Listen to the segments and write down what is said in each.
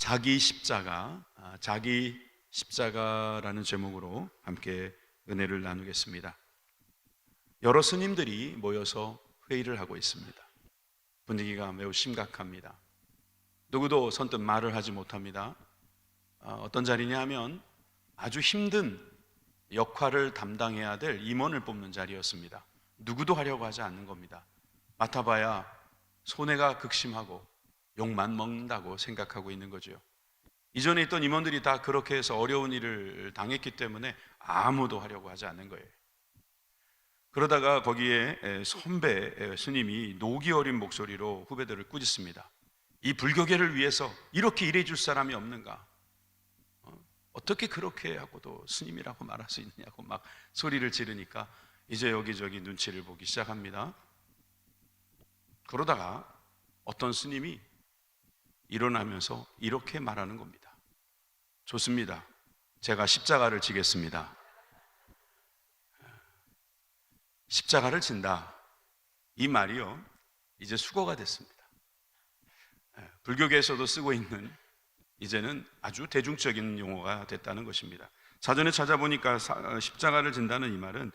자기 십자가, 자기 십자가라는 제목으로 함께 은혜를 나누겠습니다. 여러 스님들이 모여서 회의를 하고 있습니다. 분위기가 매우 심각합니다. 누구도 선뜻 말을 하지 못합니다. 어떤 자리냐 하면 아주 힘든 역할을 담당해야 될 임원을 뽑는 자리였습니다. 누구도 하려고 하지 않는 겁니다. 맡아봐야 손해가 극심하고 욕만 먹는다고 생각하고 있는 거죠. 이전에 있던 임원들이 다 그렇게 해서 어려운 일을 당했기 때문에 아무도 하려고 하지 않는 거예요. 그러다가 거기에 선배 스님이 녹이 어린 목소리로 후배들을 꾸짖습니다. 이 불교계를 위해서 이렇게 일해 줄 사람이 없는가? 어떻게 그렇게 하고도 스님이라고 말할 수 있느냐고 막 소리를 지르니까 이제 여기저기 눈치를 보기 시작합니다. 그러다가 어떤 스님이 일어나면서 이렇게 말하는 겁니다. 좋습니다. 제가 십자가를 지겠습니다. 십자가를 진다. 이 말이요, 이제 수거가 됐습니다. 불교계에서도 쓰고 있는 이제는 아주 대중적인 용어가 됐다는 것입니다. 사전에 찾아보니까 십자가를 진다는 이 말은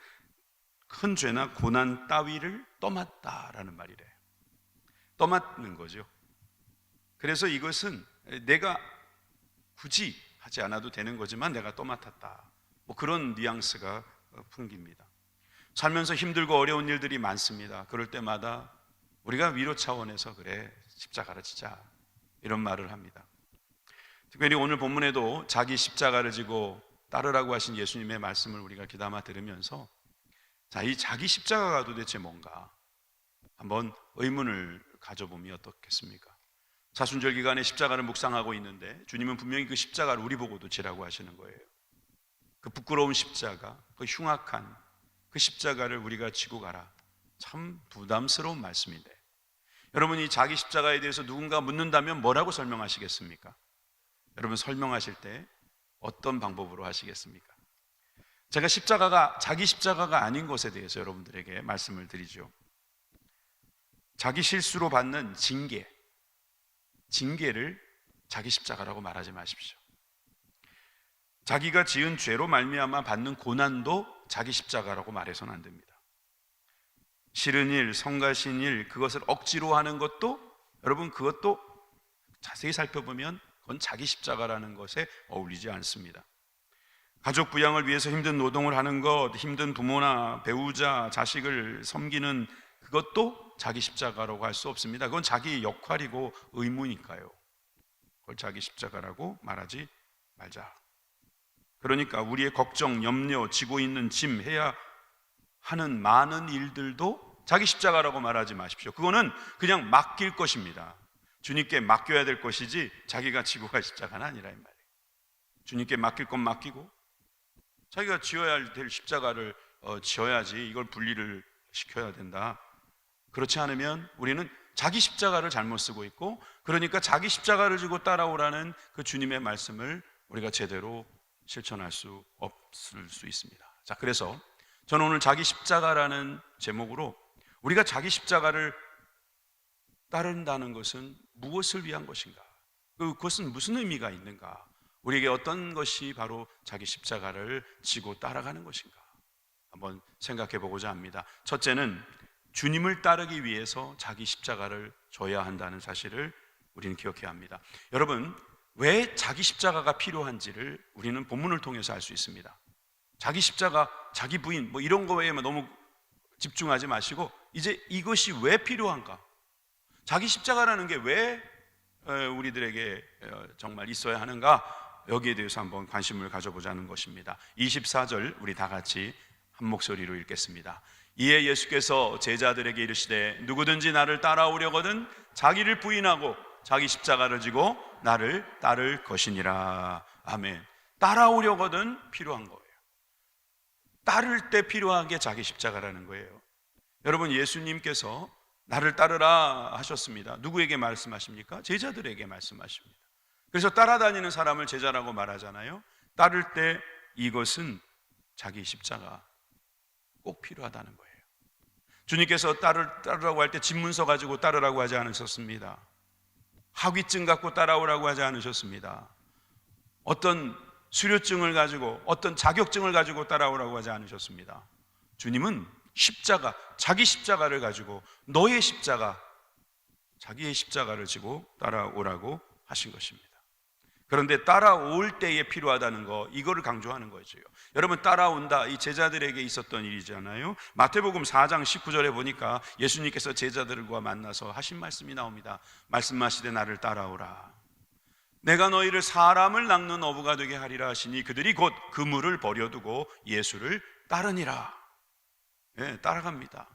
큰 죄나 고난 따위를 떠맡다라는 말이래요. 떠맡는 거죠. 그래서 이것은 내가 굳이 하지 않아도 되는 거지만 내가 떠맡았다, 뭐 그런 뉘앙스가 풍깁니다. 살면서 힘들고 어려운 일들이 많습니다. 그럴 때마다 우리가 위로 차원에서 그래 십자가를 지자 이런 말을 합니다. 특별히 오늘 본문에도 자기 십자가를 지고 따르라고 하신 예수님의 말씀을 우리가 귀담아 들으면서 이 자기 십자가가 도대체 뭔가 한번 의문을 가져보면 어떻겠습니까? 사순절 기간에 십자가를 묵상하고 있는데 주님은 분명히 그 십자가를 우리 보고도 지라고 하시는 거예요. 그 부끄러운 십자가, 그 흉악한 그 십자가를 우리가 지고 가라. 참 부담스러운 말씀인데, 여러분이 자기 십자가에 대해서 누군가 묻는다면 뭐라고 설명하시겠습니까? 여러분 설명하실 때 어떤 방법으로 하시겠습니까? 제가 자기 십자가가 아닌 것에 대해서 여러분들에게 말씀을 드리죠. 자기 실수로 받는 징계를 자기 십자가라고 말하지 마십시오. 자기가 지은 죄로 말미암아 받는 고난도 자기 십자가라고 말해서는 안 됩니다. 싫은 일, 성가신 일, 그것을 억지로 하는 것도, 여러분 그것도 자세히 살펴보면 그건 자기 십자가라는 것에 어울리지 않습니다. 가족 부양을 위해서 힘든 노동을 하는 것, 힘든 부모나 배우자, 자식을 섬기는 그것도 자기 십자가라고 할 수 없습니다. 그건 자기 역할이고 의무니까요. 그걸 자기 십자가라고 말하지 말자. 그러니까 우리의 걱정, 염려, 지고 있는 짐, 해야 하는 많은 일들도 자기 십자가라고 말하지 마십시오. 그거는 그냥 맡길 것입니다. 주님께 맡겨야 될 것이지 자기가 지고 갈 십자가는 아니라 이 말이에요. 주님께 맡길 건 맡기고 자기가 지어야 될 십자가를 지어야지 이걸 분리를 시켜야 된다. 그렇지 않으면 우리는 자기 십자가를 잘못 쓰고 있고, 그러니까 자기 십자가를 지고 따라오라는 그 주님의 말씀을 우리가 제대로 실천할 수 없을 수 있습니다. 자, 그래서 저는 오늘 자기 십자가라는 제목으로 우리가 자기 십자가를 따른다는 것은 무엇을 위한 것인가? 그것은 무슨 의미가 있는가? 우리에게 어떤 것이 바로 자기 십자가를 지고 따라가는 것인가? 한번 생각해 보고자 합니다. 첫째는 주님을 따르기 위해서 자기 십자가를 져야 한다는 사실을 우리는 기억해야 합니다. 여러분, 왜 자기 십자가가 필요한지를 우리는 본문을 통해서 알 수 있습니다. 자기 십자가, 자기 부인 뭐 이런 거에만 너무 집중하지 마시고 이제 이것이 왜 필요한가? 자기 십자가라는 게 왜 우리들에게 정말 있어야 하는가? 여기에 대해서 한번 관심을 가져보자는 것입니다. 24절 우리 다 같이 한 목소리로 읽겠습니다. 이에 예수께서 제자들에게 이르시되 누구든지 나를 따라오려거든 자기를 부인하고 자기 십자가를 지고 나를 따를 것이니라. 아멘. 따라오려거든 필요한 거예요. 따를 때 필요한 게 자기 십자가라는 거예요. 여러분, 예수님께서 나를 따르라 하셨습니다. 누구에게 말씀하십니까? 제자들에게 말씀하십니다. 그래서 따라다니는 사람을 제자라고 말하잖아요. 따를 때 이것은 자기 십자가 꼭 필요하다는 거예요. 주님께서 따르라고 할 때 집문서 가지고 따르라고 하지 않으셨습니다. 학위증 갖고 따라오라고 하지 않으셨습니다. 어떤 수료증을 가지고, 어떤 자격증을 가지고 따라오라고 하지 않으셨습니다. 주님은 십자가, 자기 십자가를 가지고 너의 십자가, 자기의 십자가를 지고 따라오라고 하신 것입니다. 그런데 따라올 때에 필요하다는 거, 이거를 강조하는 거죠. 여러분, 따라온다, 이 제자들에게 있었던 일이잖아요. 마태복음 4장 19절에 보니까 예수님께서 제자들과 만나서 하신 말씀이 나옵니다. 말씀하시되 나를 따라오라. 내가 너희를 사람을 낚는 어부가 되게 하리라 하시니 그들이 곧 그물을 버려두고 예수를 따르니라. 네, 따라갑니다.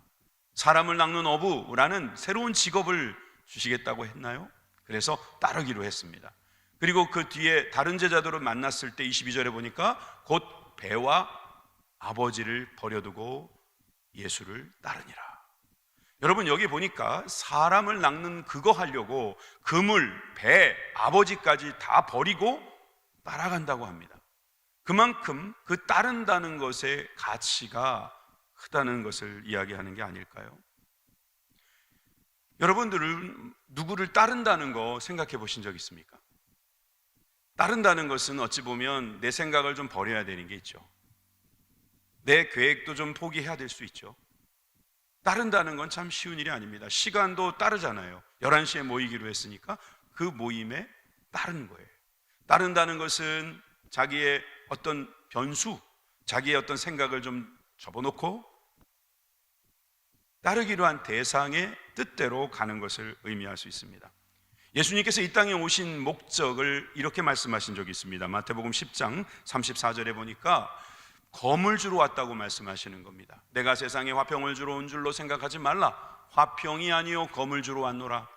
사람을 낚는 어부라는 새로운 직업을 주시겠다고 했나요? 그래서 따르기로 했습니다. 그리고 그 뒤에 다른 제자들을 만났을 때 22절에 보니까 곧 배와 아버지를 버려두고 예수를 따르니라. 여러분, 여기 보니까 사람을 낚는 그거 하려고 그물, 배, 아버지까지 다 버리고 따라간다고 합니다. 그만큼 그 따른다는 것의 가치가 크다는 것을 이야기하는 게 아닐까요? 여러분들은 누구를 따른다는 거 생각해 보신 적 있습니까? 따른다는 것은 어찌 보면 내 생각을 좀 버려야 되는 게 있죠. 내 계획도 좀 포기해야 될 수 있죠. 따른다는 건 참 쉬운 일이 아닙니다. 시간도 따르잖아요. 11시에 모이기로 했으니까 그 모임에 따르는 거예요. 따른다는 것은 자기의 어떤 변수, 자기의 어떤 생각을 좀 접어놓고 따르기로 한 대상의 뜻대로 가는 것을 의미할 수 있습니다. 예수님께서 이 땅에 오신 목적을 이렇게 말씀하신 적이 있습니다. 마태복음 10장 34절에 보니까 검을 주러 왔다고 말씀하시는 겁니다. 내가 세상에 화평을 주러 온 줄로 생각하지 말라. 화평이 아니요 검을 주러 왔노라.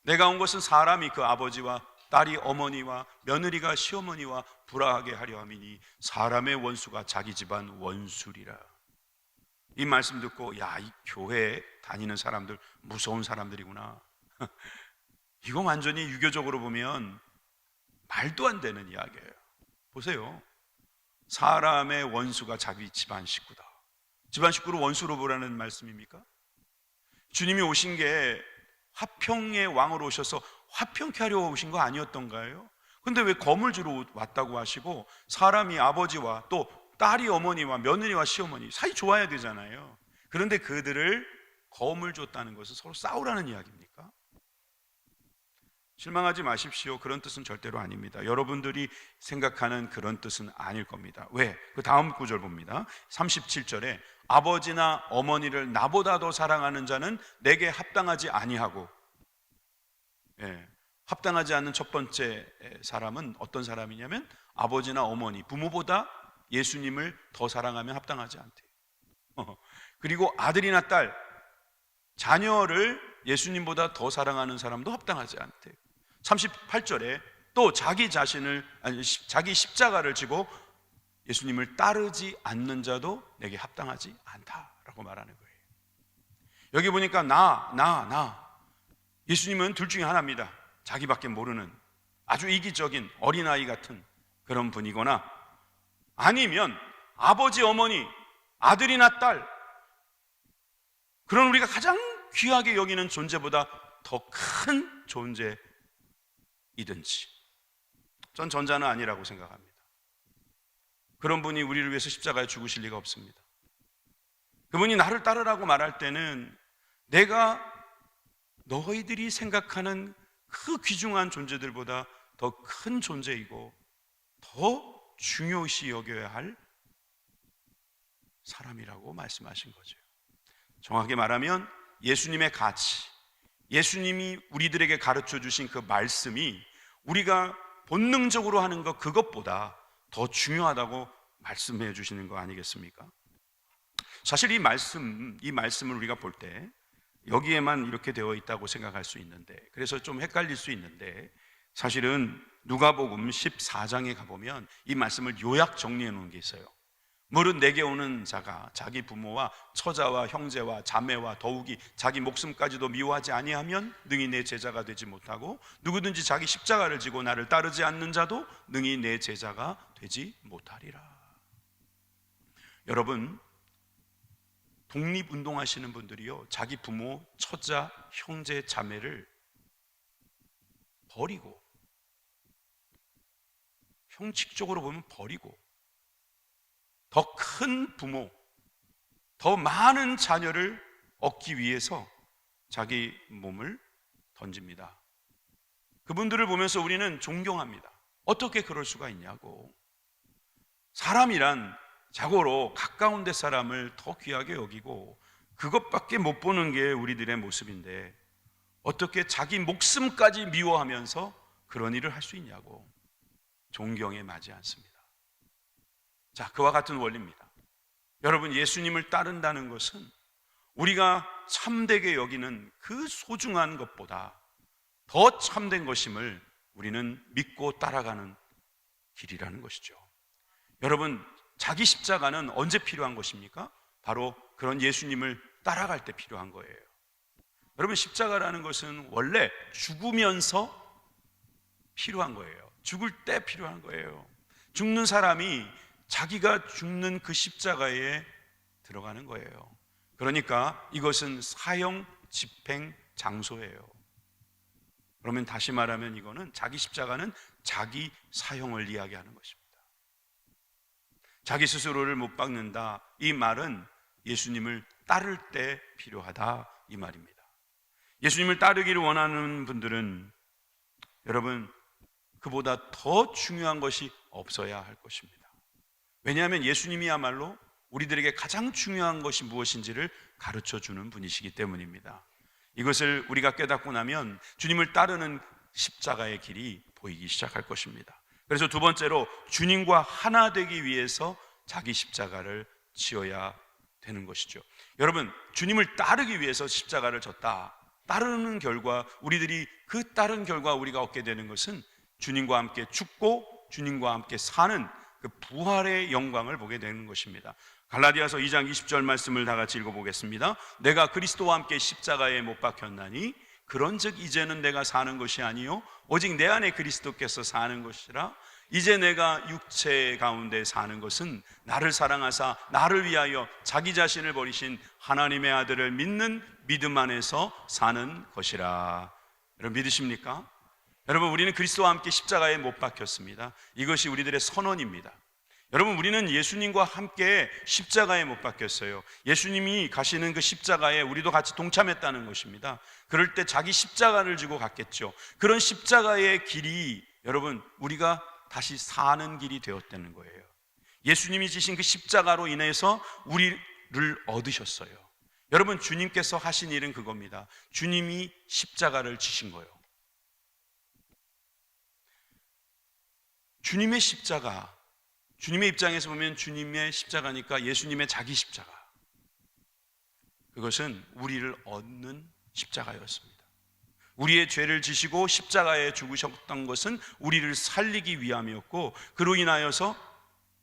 내가 온 것은 사람이 그 아버지와 딸이 어머니와 며느리가 시어머니와 불화하게 하려 함이니 사람의 원수가 자기 집안 원수리라. 이 말씀 듣고 야, 이 교회 다니는 사람들 무서운 사람들이구나. 이거 완전히 유교적으로 보면 말도 안 되는 이야기예요. 보세요. 사람의 원수가 자기 집안 식구다. 집안 식구를 원수로 보라는 말씀입니까? 주님이 오신 게 화평의 왕으로 오셔서 화평케 하려 오신 거 아니었던가요? 근데 왜 검을 주러 왔다고 하시고 사람이 아버지와 또 딸이 어머니와 며느리와 시어머니 사이 좋아야 되잖아요. 그런데 그들을 검을 줬다는 것은 서로 싸우라는 이야기입니까? 실망하지 마십시오. 그런 뜻은 절대로 아닙니다. 여러분들이 생각하는 그런 뜻은 아닐 겁니다. 왜? 그 다음 구절 봅니다. 37절에 아버지나 어머니를 나보다 더 사랑하는 자는 내게 합당하지 아니하고, 합당하지 않는 첫 번째 사람은 어떤 사람이냐면 아버지나 어머니, 부모보다 예수님을 더 사랑하면 합당하지 않대요. 그리고 아들이나 딸, 자녀를 예수님보다 더 사랑하는 사람도 합당하지 않대요. 38절에 또 자기 자신을, 자기 십자가를 지고 예수님을 따르지 않는 자도 내게 합당하지 않다라고 말하는 거예요. 여기 보니까 나 예수님은 둘 중에 하나입니다. 자기밖에 모르는 아주 이기적인 어린아이 같은 그런 분이거나 아니면 아버지, 어머니, 아들이나 딸, 그런 우리가 가장 귀하게 여기는 존재보다 더 큰 존재이든지, 전 전자는 아니라고 생각합니다. 그런 분이 우리를 위해서 십자가에 죽으실 리가 없습니다. 그분이 나를 따르라고 말할 때는 내가 너희들이 생각하는 그 귀중한 존재들보다 더 큰 존재이고 더 중요시 여겨야 할 사람이라고 말씀하신 거죠. 정확하게 말하면 예수님의 가치, 예수님이 우리들에게 가르쳐 주신 그 말씀이 우리가 본능적으로 하는 것 그것보다 더 중요하다고 말씀해 주시는 거 아니겠습니까? 사실 이 말씀을 우리가 볼 때 여기에만 이렇게 되어 있다고 생각할 수 있는데, 그래서 좀 헷갈릴 수 있는데, 사실은 누가복음 14장에 가보면 이 말씀을 요약 정리해 놓은 게 있어요. 무릇 내게 오는 자가 자기 부모와 처자와 형제와 자매와 더욱이 자기 목숨까지도 미워하지 아니하면 능히 내 제자가 되지 못하고, 누구든지 자기 십자가를 지고 나를 따르지 않는 자도 능히 내 제자가 되지 못하리라. 여러분, 독립운동하시는 분들이요, 자기 부모, 처자, 형제, 자매를 버리고, 형식적으로 보면 버리고, 더 큰 부모, 더 많은 자녀를 얻기 위해서 자기 몸을 던집니다. 그분들을 보면서 우리는 존경합니다. 어떻게 그럴 수가 있냐고. 사람이란 자고로 가까운 데 사람을 더 귀하게 여기고 그것밖에 못 보는 게 우리들의 모습인데 어떻게 자기 목숨까지 미워하면서 그런 일을 할 수 있냐고. 존경에 맞지 않습니다. 자, 그와 같은 원리입니다. 여러분, 예수님을 따른다는 것은 우리가 참되게 여기는 그 소중한 것보다 더 참된 것임을 우리는 믿고 따라가는 길이라는 것이죠. 여러분, 자기 십자가는 언제 필요한 것입니까? 바로 그런 예수님을 따라갈 때 필요한 거예요. 여러분, 십자가라는 것은 원래 죽으면서 필요한 거예요. 죽을 때 필요한 거예요. 죽는 사람이 자기가 죽는 그 십자가에 들어가는 거예요. 그러니까 이것은 사형 집행 장소예요. 그러면 다시 말하면 이거는 자기 십자가는 자기 사형을 이야기하는 것입니다. 자기 스스로를 못 박는다, 이 말은 예수님을 따를 때 필요하다, 이 말입니다. 예수님을 따르기를 원하는 분들은 여러분, 그보다 더 중요한 것이 없어야 할 것입니다. 왜냐하면 예수님이야말로 우리들에게 가장 중요한 것이 무엇인지를 가르쳐 주는 분이시기 때문입니다. 이것을 우리가 깨닫고 나면 주님을 따르는 십자가의 길이 보이기 시작할 것입니다. 그래서 두 번째로 주님과 하나 되기 위해서 자기 십자가를 지어야 되는 것이죠. 여러분, 주님을 따르기 위해서 십자가를 졌다. 따르는 결과 우리들이 그 따른 결과 우리가 얻게 되는 것은 주님과 함께 죽고 주님과 함께 사는 그 부활의 영광을 보게 되는 것입니다. 갈라디아서 2장 20절 말씀을 다 같이 읽어보겠습니다. 내가 그리스도와 함께 십자가에 못 박혔나니 그런즉 이제는 내가 사는 것이 아니요 오직 내 안에 그리스도께서 사는 것이라. 이제 내가 육체 가운데 사는 것은 나를 사랑하사 나를 위하여 자기 자신을 버리신 하나님의 아들을 믿는 믿음 안에서 사는 것이라. 여러분, 믿으십니까? 여러분, 우리는 그리스도와 함께 십자가에 못 박혔습니다. 이것이 우리들의 선언입니다. 여러분, 우리는 예수님과 함께 십자가에 못 박혔어요. 예수님이 가시는 그 십자가에 우리도 같이 동참했다는 것입니다. 그럴 때 자기 십자가를 지고 갔겠죠. 그런 십자가의 길이 여러분, 우리가 다시 사는 길이 되었다는 거예요. 예수님이 지신 그 십자가로 인해서 우리를 얻으셨어요. 여러분, 주님께서 하신 일은 그겁니다. 주님이 십자가를 지신 거예요. 주님의 십자가, 주님의 입장에서 보면 주님의 십자가니까 예수님의 자기 십자가, 그것은 우리를 얻는 십자가였습니다. 우리의 죄를 지시고 십자가에 죽으셨던 것은 우리를 살리기 위함이었고, 그로 인하여서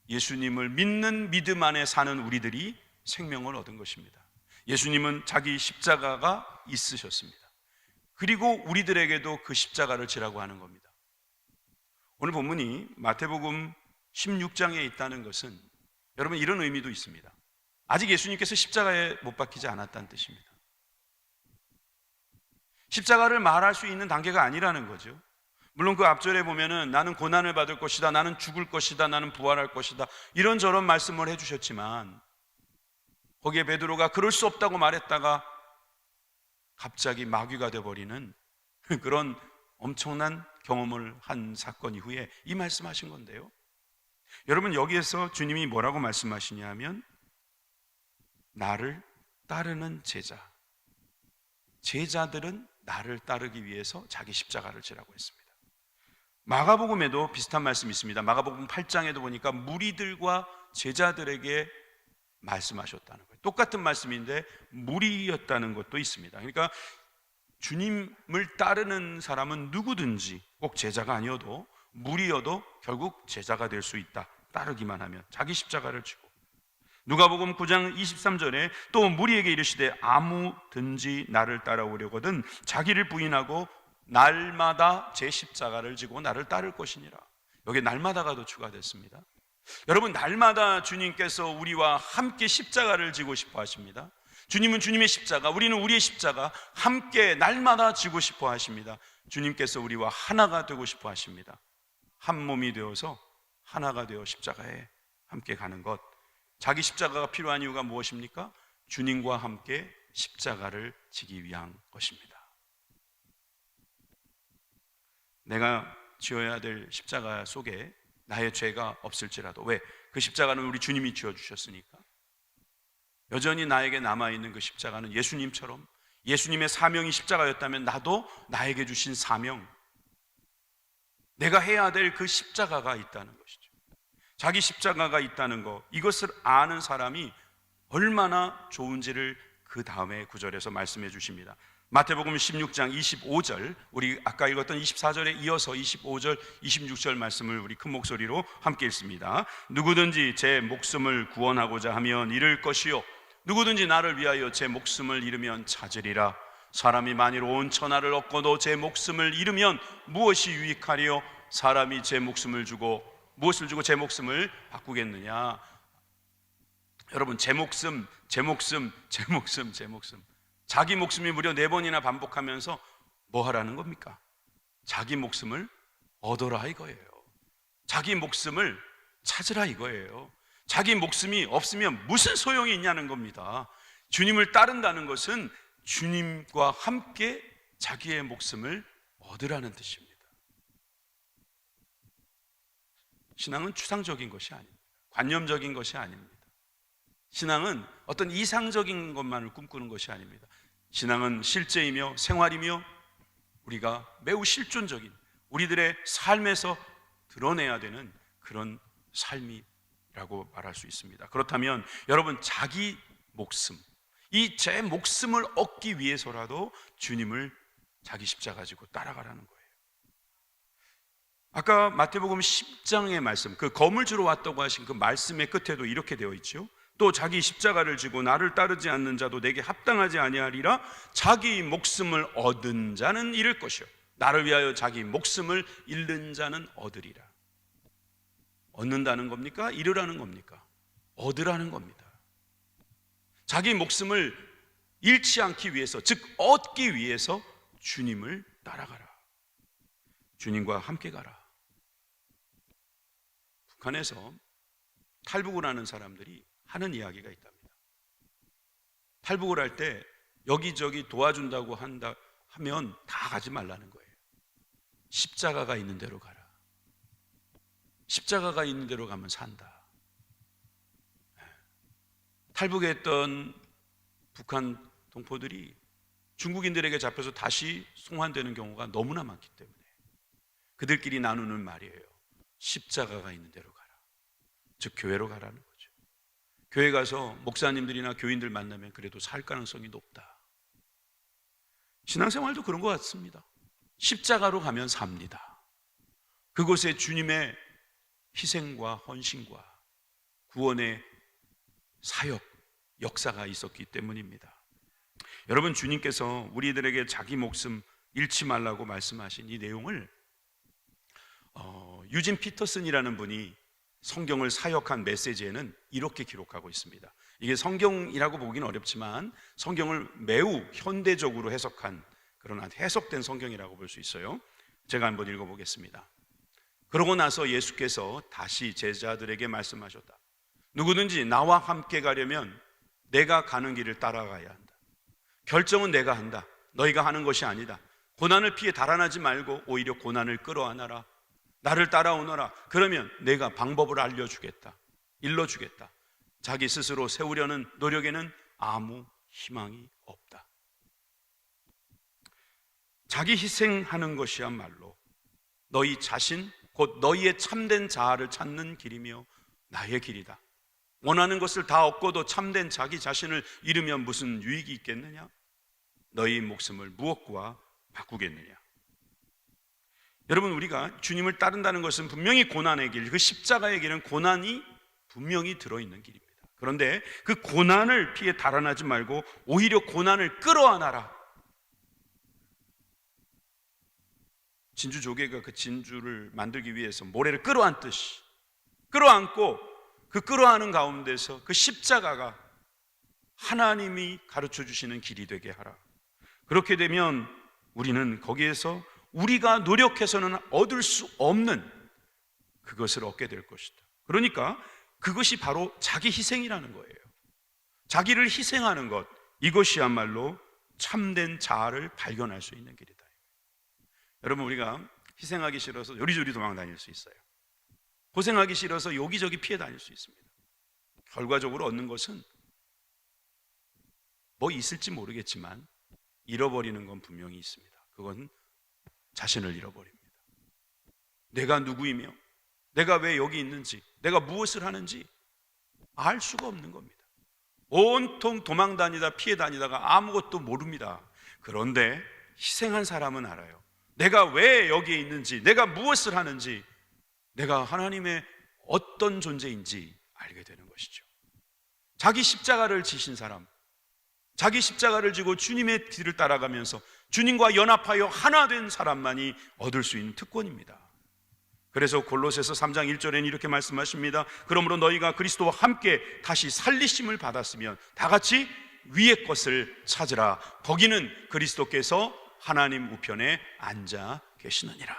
예수님을 믿는 믿음 안에 사는 우리들이 생명을 얻은 것입니다. 예수님은 자기 십자가가 있으셨습니다. 그리고 우리들에게도 그 십자가를 지라고 하는 겁니다. 오늘 본문이 마태복음 16장에 있다는 것은 여러분, 이런 의미도 있습니다. 아직 예수님께서 십자가에 못 박히지 않았다는 뜻입니다. 십자가를 말할 수 있는 단계가 아니라는 거죠. 물론 그 앞절에 보면은 나는 고난을 받을 것이다, 나는 죽을 것이다, 나는 부활할 것이다, 이런저런 말씀을 해주셨지만 거기에 베드로가 그럴 수 없다고 말했다가 갑자기 마귀가 되어버리는 그런 엄청난 경험을 한 사건 이후에 이 말씀하신 건데요. 여러분, 여기에서 주님이 뭐라고 말씀하시냐 하면 나를 따르는 제자들은 나를 따르기 위해서 자기 십자가를 지라고 했습니다. 마가복음에도 비슷한 말씀이 있습니다. 마가복음 8장에도 보니까 무리들과 제자들에게 말씀하셨다는 거예요. 똑같은 말씀인데 무리였다는 것도 있습니다. 그러니까 주님을 따르는 사람은 누구든지 꼭 제자가 아니어도 무리여도 결국 제자가 될 수 있다. 따르기만 하면, 자기 십자가를 지고. 누가복음 9장 23절에 또 무리에게 이르시되 아무든지 나를 따라오려거든 자기를 부인하고 날마다 제 십자가를 지고 나를 따를 것이니라. 여기에 날마다가 더 추가됐습니다. 여러분, 날마다 주님께서 우리와 함께 십자가를 지고 싶어 하십니다. 주님은 주님의 십자가, 우리는 우리의 십자가 함께 날마다 지고 싶어 하십니다. 주님께서 우리와 하나가 되고 싶어 하십니다. 한 몸이 되어서 하나가 되어 십자가에 함께 가는 것. 자기 십자가가 필요한 이유가 무엇입니까? 주님과 함께 십자가를 지기 위한 것입니다. 내가 지어야 될 십자가 속에 나의 죄가 없을지라도, 왜? 그 십자가는 우리 주님이 지어주셨으니까. 여전히 나에게 남아있는 그 십자가는 예수님처럼, 예수님의 사명이 십자가였다면 나도 나에게 주신 사명, 내가 해야 될 그 십자가가 있다는 것이죠. 자기 십자가가 있다는 것, 이것을 아는 사람이 얼마나 좋은지를 그 다음에 구절에서 말씀해 주십니다. 마태복음 16장 25절, 우리 아까 읽었던 24절에 이어서 25절, 26절 말씀을 우리 큰 목소리로 함께 읽습니다. 누구든지 제 목숨을 구원하고자 하면 잃을 것이요, 누구든지 나를 위하여 제 목숨을 잃으면 찾으리라. 사람이 만일 온 천하를 얻고도 제 목숨을 잃으면 무엇이 유익하리요? 사람이 제 목숨을 주고 무엇을 주고 제 목숨을 바꾸겠느냐? 여러분, 제 목숨, 제 목숨, 제 목숨, 제 목숨, 자기 목숨이 무려 4번이나 반복하면서 뭐 하라는 겁니까? 자기 목숨을 얻어라 이거예요. 자기 목숨을 찾으라 이거예요. 자기 목숨이 없으면 무슨 소용이 있냐는 겁니다. 주님을 따른다는 것은 주님과 함께 자기의 목숨을 얻으라는 뜻입니다. 신앙은 추상적인 것이 아닙니다. 관념적인 것이 아닙니다. 신앙은 어떤 이상적인 것만을 꿈꾸는 것이 아닙니다. 신앙은 실제이며 생활이며 우리가 매우 실존적인, 우리들의 삶에서 드러내야 되는 그런 삶이라고 말할 수 있습니다. 그렇다면 여러분, 자기 목숨, 이 제 목숨을 얻기 위해서라도 주님을 자기 십자가 지고 따라가라는 거예요. 아까 마태복음 10장의 말씀, 그 검을 주러 왔다고 하신 그 말씀의 끝에도 이렇게 되어 있죠. 또 자기 십자가를 지고 나를 따르지 않는 자도 내게 합당하지 아니하리라. 자기 목숨을 얻은 자는 잃을 것이요, 나를 위하여 자기 목숨을 잃는 자는 얻으리라. 얻는다는 겁니까? 잃으라는 겁니까? 얻으라는 겁니다. 자기 목숨을 잃지 않기 위해서, 즉 얻기 위해서 주님을 따라가라. 주님과 함께 가라. 북한에서 탈북을 하는 사람들이 하는 이야기가 있답니다. 탈북을 할 때 여기저기 도와준다고 하면 다 가지 말라는 거예요. 십자가가 있는 데로 가라. 십자가가 있는 데로 가면 산다. 탈북했던 북한 동포들이 중국인들에게 잡혀서 다시 송환되는 경우가 너무나 많기 때문에 그들끼리 나누는 말이에요. 십자가가 있는 데로 가라. 즉 교회로 가라는 거죠. 교회 가서 목사님들이나 교인들 만나면 그래도 살 가능성이 높다. 신앙생활도 그런 것 같습니다. 십자가로 가면 삽니다. 그곳에 주님의 희생과 헌신과 구원의 사역, 역사가 있었기 때문입니다. 여러분, 주님께서 우리들에게 자기 목숨 잃지 말라고 말씀하신 이 내용을 유진 피터슨이라는 분이 성경을 사역한 메시지에는 이렇게 기록하고 있습니다. 이게 성경이라고 보기는 어렵지만 성경을 매우 현대적으로 해석한, 그러나 해석된 성경이라고 볼 수 있어요. 제가 한번 읽어보겠습니다. 그러고 나서 예수께서 다시 제자들에게 말씀하셨다. 누구든지 나와 함께 가려면 내가 가는 길을 따라가야 한다. 결정은 내가 한다. 너희가 하는 것이 아니다. 고난을 피해 달아나지 말고 오히려 고난을 끌어안아라. 나를 따라오너라. 그러면 내가 방법을 알려주겠다. 일러주겠다. 자기 스스로 세우려는 노력에는 아무 희망이 없다. 자기 희생하는 것이야말로 너희 자신, 곧 너희의 참된 자아를 찾는 길이며 나의 길이다. 원하는 것을 다 얻고도 참된 자기 자신을 잃으면 무슨 유익이 있겠느냐? 너희 목숨을 무엇과 바꾸겠느냐? 여러분, 우리가 주님을 따른다는 것은 분명히 고난의 길, 그 십자가의 길은 고난이 분명히 들어있는 길입니다. 그런데 그 고난을 피해 달아나지 말고 오히려 고난을 끌어안아라. 진주 조개가 그 진주를 만들기 위해서 모래를 끌어안듯이 끌어안고, 그 끌어안은 가운데서 그 십자가가 하나님이 가르쳐 주시는 길이 되게 하라. 그렇게 되면 우리는 거기에서 우리가 노력해서는 얻을 수 없는 그것을 얻게 될 것이다. 그러니까 그것이 바로 자기 희생이라는 거예요. 자기를 희생하는 것, 이것이야말로 참된 자아를 발견할 수 있는 길이다. 여러분, 우리가 희생하기 싫어서 요리조리 도망 다닐 수 있어요. 고생하기 싫어서 여기저기 피해 다닐 수 있습니다. 결과적으로 얻는 것은 뭐 있을지 모르겠지만 잃어버리는 건 분명히 있습니다. 그건 자신을 잃어버립니다. 내가 누구이며 내가 왜 여기 있는지, 내가 무엇을 하는지 알 수가 없는 겁니다. 온통 도망 다니다 피해 다니다가 아무것도 모릅니다. 그런데 희생한 사람은 알아요. 내가 왜 여기에 있는지, 내가 무엇을 하는지, 내가 하나님의 어떤 존재인지 알게 되는 것이죠. 자기 십자가를 지신 사람, 자기 십자가를 지고 주님의 길을 따라가면서 주님과 연합하여 하나 된 사람만이 얻을 수 있는 특권입니다. 그래서 골로새서 3장 1절에는 이렇게 말씀하십니다. 그러므로 너희가 그리스도와 함께 다시 살리심을 받았으면 다 같이 위의 것을 찾으라. 거기는 그리스도께서 하나님 우편에 앉아 계시느니라.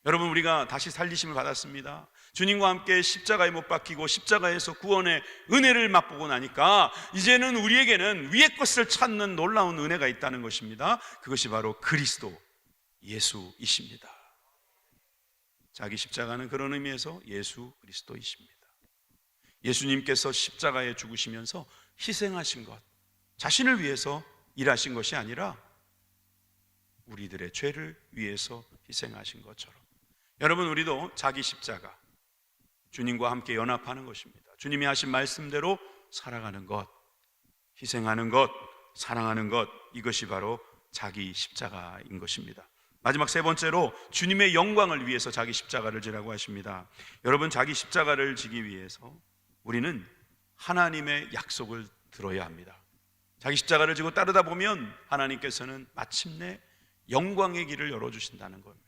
여러분, 우리가 다시 살리심을 받았습니다. 주님과 함께 십자가에 못 박히고 십자가에서 구원의 은혜를 맛보고 나니까 이제는 우리에게는 위의 것을 찾는 놀라운 은혜가 있다는 것입니다. 그것이 바로 그리스도 예수이십니다. 자기 십자가는 그런 의미에서 예수 그리스도이십니다. 예수님께서 십자가에 죽으시면서 희생하신 것, 자신을 위해서 일하신 것이 아니라 우리들의 죄를 위해서 희생하신 것처럼, 여러분, 우리도 자기 십자가, 주님과 함께 연합하는 것입니다. 주님이 하신 말씀대로 살아가는 것, 희생하는 것, 사랑하는 것, 이것이 바로 자기 십자가인 것입니다. 마지막 세 번째로 주님의 영광을 위해서 자기 십자가를 지라고 하십니다. 여러분, 자기 십자가를 지기 위해서 우리는 하나님의 약속을 들어야 합니다. 자기 십자가를 지고 따르다 보면 하나님께서는 마침내 영광의 길을 열어주신다는 겁니다.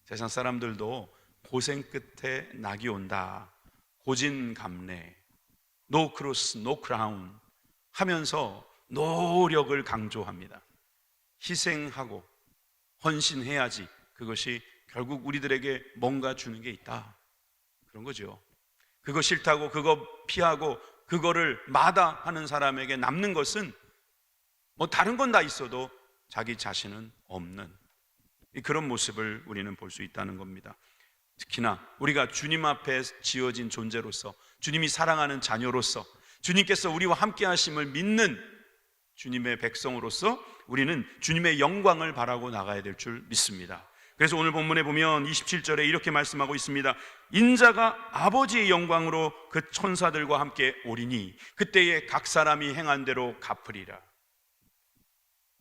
세상 사람들도 고생 끝에 낙이 온다, 고진감래, 노 크로스, 노 크라운 하면서 노력을 강조합니다. 희생하고 헌신해야지, 그것이 결국 우리들에게 뭔가 주는 게 있다, 그런 거죠. 그거 싫다고 그거 피하고 그거를 마다하는 사람에게 남는 것은 뭐 다른 건 다 있어도 자기 자신은 없는 그런 모습을 우리는 볼 수 있다는 겁니다. 특히나 우리가 주님 앞에 지어진 존재로서, 주님이 사랑하는 자녀로서, 주님께서 우리와 함께 하심을 믿는 주님의 백성으로서 우리는 주님의 영광을 바라고 나가야 될 줄 믿습니다. 그래서 오늘 본문에 보면 27절에 이렇게 말씀하고 있습니다. 인자가 아버지의 영광으로 그 천사들과 함께 오리니 그때에 각 사람이 행한 대로 갚으리라.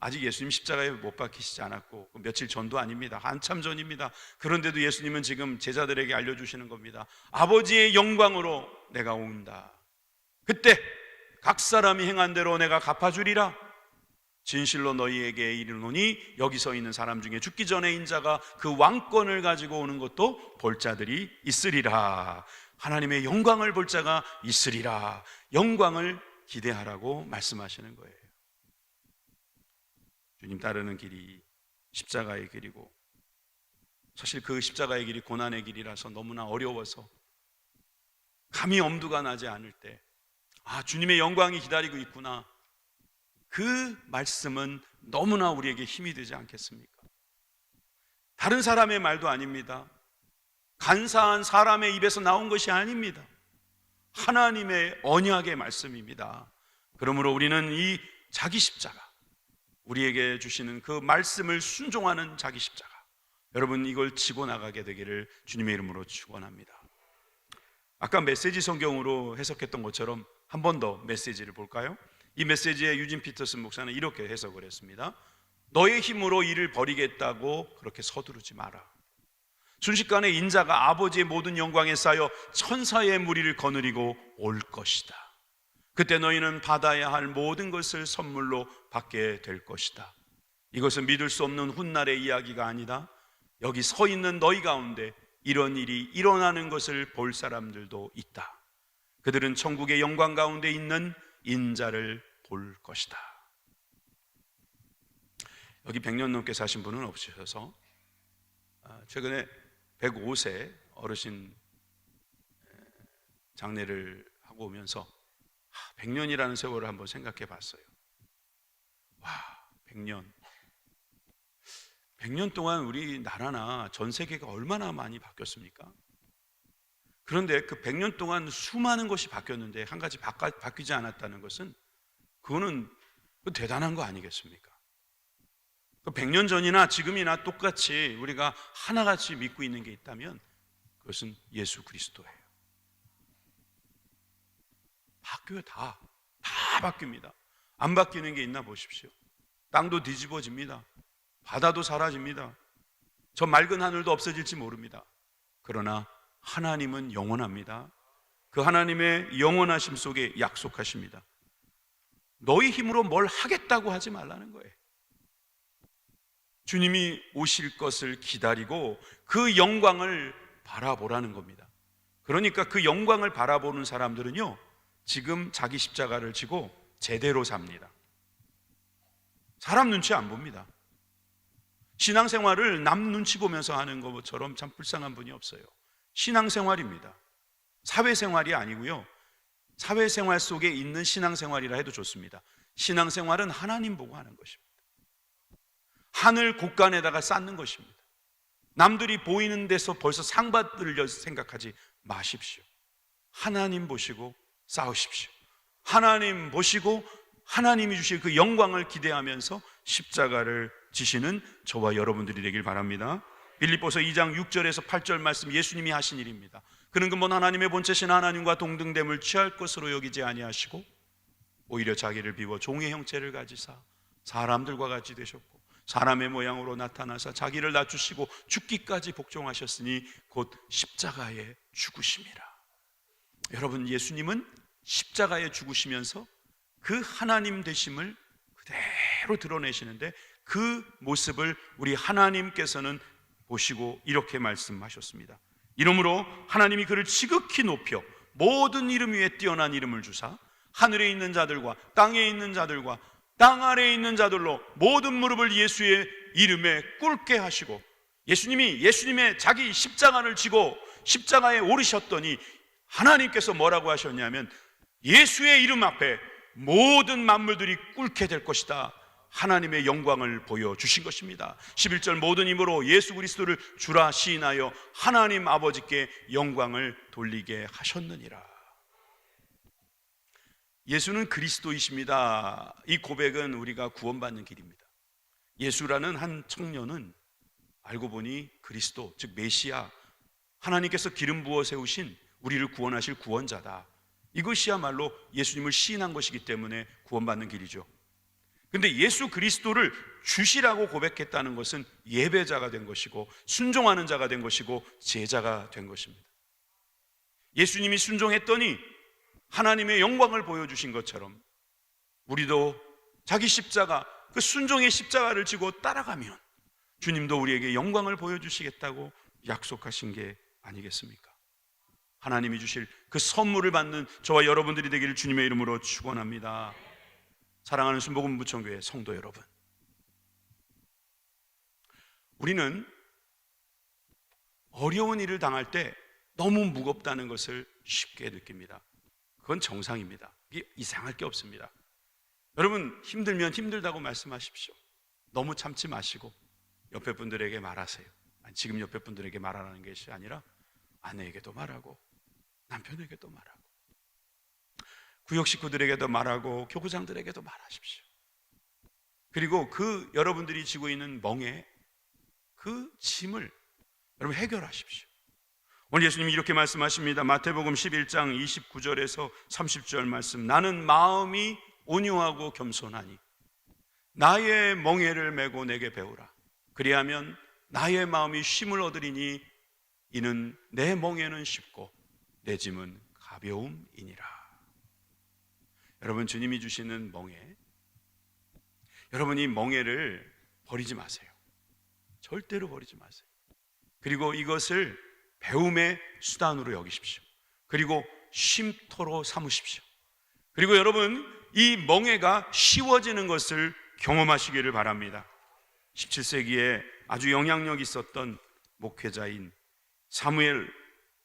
아직 예수님 십자가에 못 박히시지 않았고 며칠 전도 아닙니다. 한참 전입니다. 그런데도 예수님은 지금 제자들에게 알려주시는 겁니다. 아버지의 영광으로 내가 온다. 그때 각 사람이 행한 대로 내가 갚아주리라. 진실로 너희에게 이르노니 여기 서 있는 사람 중에 죽기 전에 인자가 그 왕권을 가지고 오는 것도 볼 자들이 있으리라. 하나님의 영광을 볼 자가 있으리라. 영광을 기대하라고 말씀하시는 거예요. 주님 따르는 길이 십자가의 길이고, 사실 그 십자가의 길이 고난의 길이라서 너무나 어려워서 감히 엄두가 나지 않을 때, 아, 주님의 영광이 기다리고 있구나, 그 말씀은 너무나 우리에게 힘이 되지 않겠습니까? 다른 사람의 말도 아닙니다. 간사한 사람의 입에서 나온 것이 아닙니다. 하나님의 언약의 말씀입니다. 그러므로 우리는 이 자기 십자가, 우리에게 주시는 그 말씀을 순종하는 자기 십자가, 여러분, 이걸 지고 나가게 되기를 주님의 이름으로 축원합니다. 아까 메시지 성경으로 해석했던 것처럼 한 번 더 메시지를 볼까요? 이 메시지에 유진 피터슨 목사는 이렇게 해석을 했습니다. 너의 힘으로 일을 벌이겠다고 그렇게 서두르지 마라. 순식간에 인자가 아버지의 모든 영광에 쌓여 천사의 무리를 거느리고 올 것이다. 그때 너희는 받아야 할 모든 것을 선물로 받게 될 것이다. 이것은 믿을 수 없는 훗날의 이야기가 아니다. 여기 서 있는 너희 가운데 이런 일이 일어나는 것을 볼 사람들도 있다. 그들은 천국의 영광 가운데 있는 인자를 볼 것이다. 여기 100년 넘게 사신 분은 없으셔서 최근에 105세 어르신 장례를 하고 오면서 100년이라는 세월을 한번 생각해 봤어요. 와, 100년 동안 우리나라나 전 세계가 얼마나 많이 바뀌었습니까? 그런데 그 100년 동안 수많은 것이 바뀌었는데 한 가지 바뀌지 않았다는 것은 그거는 대단한 거 아니겠습니까? 100년 전이나 지금이나 똑같이 우리가 하나같이 믿고 있는 게 있다면 그것은 예수 그리스도예요. 바뀌어요. 다 바뀝니다. 안 바뀌는 게 있나 보십시오. 땅도 뒤집어집니다. 바다도 사라집니다. 저 맑은 하늘도 없어질지 모릅니다. 그러나 하나님은 영원합니다. 그 하나님의 영원하심 속에 약속하십니다. 너희 힘으로 뭘 하겠다고 하지 말라는 거예요. 주님이 오실 것을 기다리고 그 영광을 바라보라는 겁니다. 그러니까 그 영광을 바라보는 사람들은요, 지금 자기 십자가를 지고 제대로 삽니다. 사람 눈치 안 봅니다. 신앙생활을 남 눈치 보면서 하는 것처럼 참 불쌍한 분이 없어요. 신앙생활입니다. 사회생활이 아니고요, 사회생활 속에 있는 신앙생활이라 해도 좋습니다. 신앙생활은 하나님 보고 하는 것입니다. 하늘 곳간에다가 쌓는 것입니다. 남들이 보이는 데서 벌써 상 받으려 생각하지 마십시오. 하나님 보시고 싸우십시오. 하나님 보시고 하나님이 주실 그 영광을 기대하면서 십자가를 지시는 저와 여러분들이 되길 바랍니다. 빌립보서 2장 6절에서 8절 말씀, 예수님이 하신 일입니다. 그는 근본 하나님의 본체신 하나님과 동등됨을 취할 것으로 여기지 아니하시고 오히려 자기를 비워 종의 형체를 가지사 사람들과 같이 되셨고 사람의 모양으로 나타나사 자기를 낮추시고 죽기까지 복종하셨으니 곧 십자가에 죽으심이라. 여러분, 예수님은 십자가에 죽으시면서 그 하나님 되심을 그대로 드러내시는데 그 모습을 우리 하나님께서는 보시고 이렇게 말씀하셨습니다. 이러므로 하나님이 그를 지극히 높여 모든 이름 위에 뛰어난 이름을 주사 하늘에 있는 자들과 땅에 있는 자들과 땅 아래에 있는 자들로 모든 무릎을 예수의 이름에 꿇게 하시고, 예수님이 예수님의 자기 십자가를 지고 십자가에 오르셨더니 하나님께서 뭐라고 하셨냐면 예수의 이름 앞에 모든 만물들이 꿇게 될 것이다. 하나님의 영광을 보여주신 것입니다. 11절 모든 힘으로 예수 그리스도를 주라 시인하여 하나님 아버지께 영광을 돌리게 하셨느니라. 예수는 그리스도이십니다. 이 고백은 우리가 구원받는 길입니다. 예수라는 한 청년은 알고 보니 그리스도, 즉 메시아, 하나님께서 기름 부어 세우신 우리를 구원하실 구원자다. 이것이야말로 예수님을 시인한 것이기 때문에 구원받는 길이죠. 근데 예수 그리스도를 주시라고 고백했다는 것은 예배자가 된 것이고 순종하는 자가 된 것이고 제자가 된 것입니다. 예수님이 순종했더니 하나님의 영광을 보여주신 것처럼 우리도 자기 십자가, 그 순종의 십자가를 지고 따라가면 주님도 우리에게 영광을 보여주시겠다고 약속하신 게 아니겠습니까? 하나님이 주실 그 선물을 받는 저와 여러분들이 되기를 주님의 이름으로 축원합니다. 사랑하는 순복음부천교회 성도 여러분, 우리는 어려운 일을 당할 때 너무 무겁다는 것을 쉽게 느낍니다. 그건 정상입니다. 이게 이상할 게 없습니다. 여러분, 힘들면 힘들다고 말씀하십시오. 너무 참지 마시고 옆에 분들에게 말하세요. 아니, 지금 옆에 분들에게 말하라는 것이 아니라 아내에게도 말하고 남편에게도 말하고 구역 식구들에게도 말하고 교구장들에게도 말하십시오. 그리고 그 여러분들이 지고 있는 멍에 그 짐을 여러분 해결하십시오. 오늘 예수님이 이렇게 말씀하십니다. 마태복음 11장 29절에서 30절 말씀, 나는 마음이 온유하고 겸손하니 나의 멍에를 메고 내게 배우라. 그리하면 나의 마음이 쉼을 얻으리니 이는 내 멍에는 쉽고 내 짐은 가벼움이니라. 여러분, 주님이 주시는 멍에, 여러분 이 멍에를 버리지 마세요. 절대로 버리지 마세요. 그리고 이것을 배움의 수단으로 여기십시오. 그리고 쉼터로 삼으십시오. 그리고 여러분 이 멍에가 쉬워지는 것을 경험하시기를 바랍니다. 17세기에 아주 영향력 있었던 목회자인 사무엘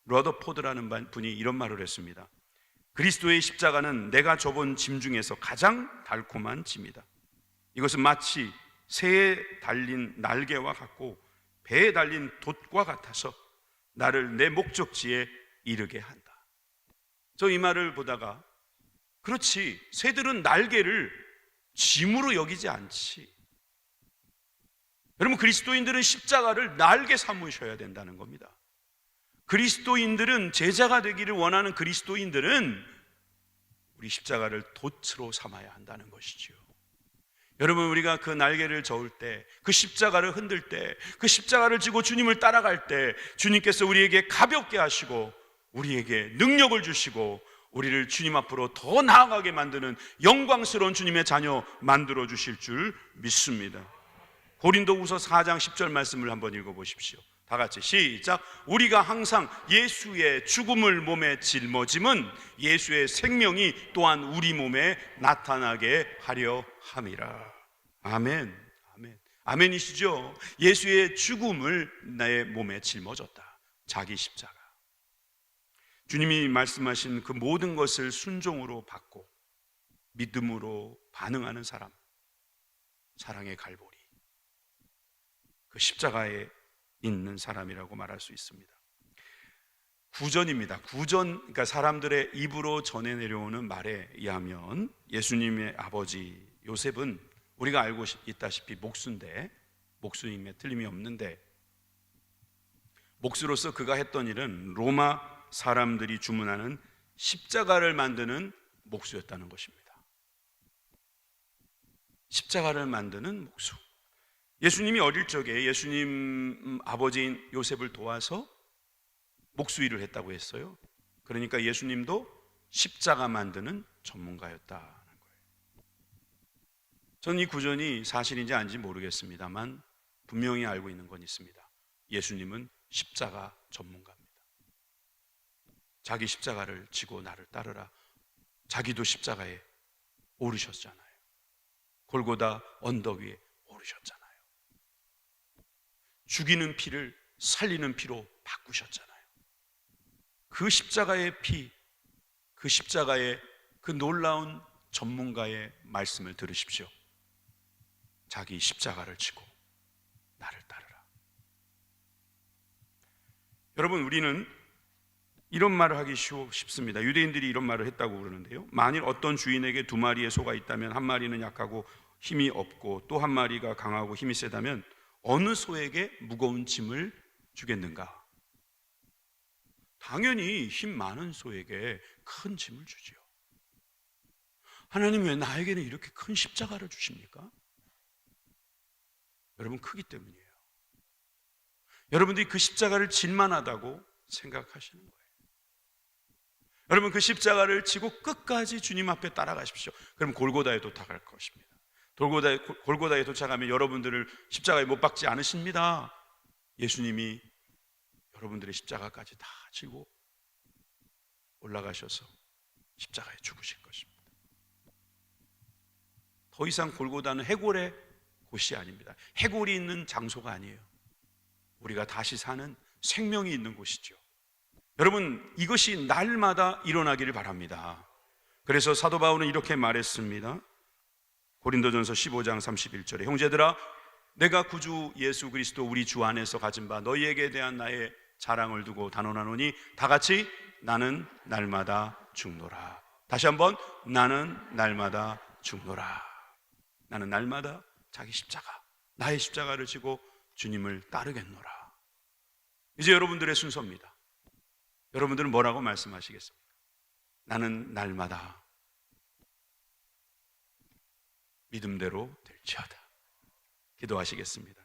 러더포드라는 분이 이런 말을 했습니다. 그리스도의 십자가는 내가 져본 짐 중에서 가장 달콤한 짐이다. 이것은 마치 새에 달린 날개와 같고 배에 달린 돛과 같아서 나를 내 목적지에 이르게 한다. 저 이 말을 보다가 그렇지, 새들은 날개를 짐으로 여기지 않지. 여러분, 그리스도인들은 십자가를 날개 삼으셔야 된다는 겁니다. 그리스도인들은, 제자가 되기를 원하는 그리스도인들은 우리 십자가를 돛으로 삼아야 한다는 것이죠. 여러분, 우리가 그 날개를 저을 때, 그 십자가를 흔들 때, 그 십자가를 지고 주님을 따라갈 때 주님께서 우리에게 가볍게 하시고 우리에게 능력을 주시고 우리를 주님 앞으로 더 나아가게 만드는 영광스러운 주님의 자녀 만들어 주실 줄 믿습니다. 고린도후서 4장 10절 말씀을 한번 읽어보십시오. 다 같이 시작. 우리가 항상 예수의 죽음을 몸에 짊어짐은 예수의 생명이 또한 우리 몸에 나타나게 하려 함이라. 아멘. 아멘. 아멘이시죠? 예수의 죽음을 내 몸에 짊어졌다. 자기 십자가. 주님이 말씀하신 그 모든 것을 순종으로 받고 믿음으로 반응하는 사람, 사랑의 갈보리, 그 십자가에 있는 사람이라고 말할 수 있습니다. 구전입니다. 구전, 그러니까 사람들의 입으로 전해 내려오는 말에 의하면 예수님의 아버지 요셉은 우리가 알고 있다시피 목수인데, 목수임에 틀림이 없는데, 목수로서 그가 했던 일은 로마 사람들이 주문하는 십자가를 만드는 목수였다는 것입니다. 십자가를 만드는 목수. 예수님이 어릴 적에 예수님 아버지인 요셉을 도와서 목수 일을 했다고 했어요. 그러니까 예수님도 십자가 만드는 전문가였다는 거예요. 저는 이 구전이 사실인지 아닌지 모르겠습니다만 분명히 알고 있는 건 있습니다. 예수님은 십자가 전문가입니다. 자기 십자가를 지고 나를 따르라. 자기도 십자가에 오르셨잖아요. 골고다 언덕 위에 오르셨잖아요. 죽이는 피를 살리는 피로 바꾸셨잖아요. 그 십자가의 피, 그 십자가의 그 놀라운 전문가의 말씀을 들으십시오. 자기 십자가를 지고 나를 따르라. 여러분, 우리는 이런 말을 하기 쉽습니다. 유대인들이 이런 말을 했다고 그러는데요. 만일 어떤 주인에게 2마리의 소가 있다면 한 마리는 약하고 힘이 없고 또 한 마리가 강하고 힘이 세다면 어느 소에게 무거운 짐을 주겠는가? 당연히 힘 많은 소에게 큰 짐을 주지요. 하나님 왜 나에게는 이렇게 큰 십자가를 주십니까? 여러분, 크기 때문이에요. 여러분들이 그 십자가를 질만하다고 생각하시는 거예요. 여러분, 그 십자가를 지고 끝까지 주님 앞에 따라가십시오. 그럼 골고다에 도착할 것입니다. 골고다에 도착하면 여러분들을 십자가에 못 박지 않으십니다. 예수님이 여러분들의 십자가까지 다 지고 올라가셔서 십자가에 죽으실 것입니다. 더 이상 골고다는 해골의 곳이 아닙니다. 해골이 있는 장소가 아니에요. 우리가 다시 사는 생명이 있는 곳이죠. 여러분, 이것이 날마다 일어나기를 바랍니다. 그래서 사도 바울은 이렇게 말했습니다. 고린도전서 15장 31절에 형제들아, 내가 구주 예수 그리스도 우리 주 안에서 가진 바 너희에게 대한 나의 자랑을 두고 단언하노니 다 같이 나는 날마다 죽노라. 다시 한번, 나는 날마다 죽노라. 나는 날마다 자기 십자가, 나의 십자가를 지고 주님을 따르겠노라. 이제 여러분들의 순서입니다. 여러분들은 뭐라고 말씀하시겠습니까? 나는 날마다 믿음대로 될지어다. 기도하시겠습니다.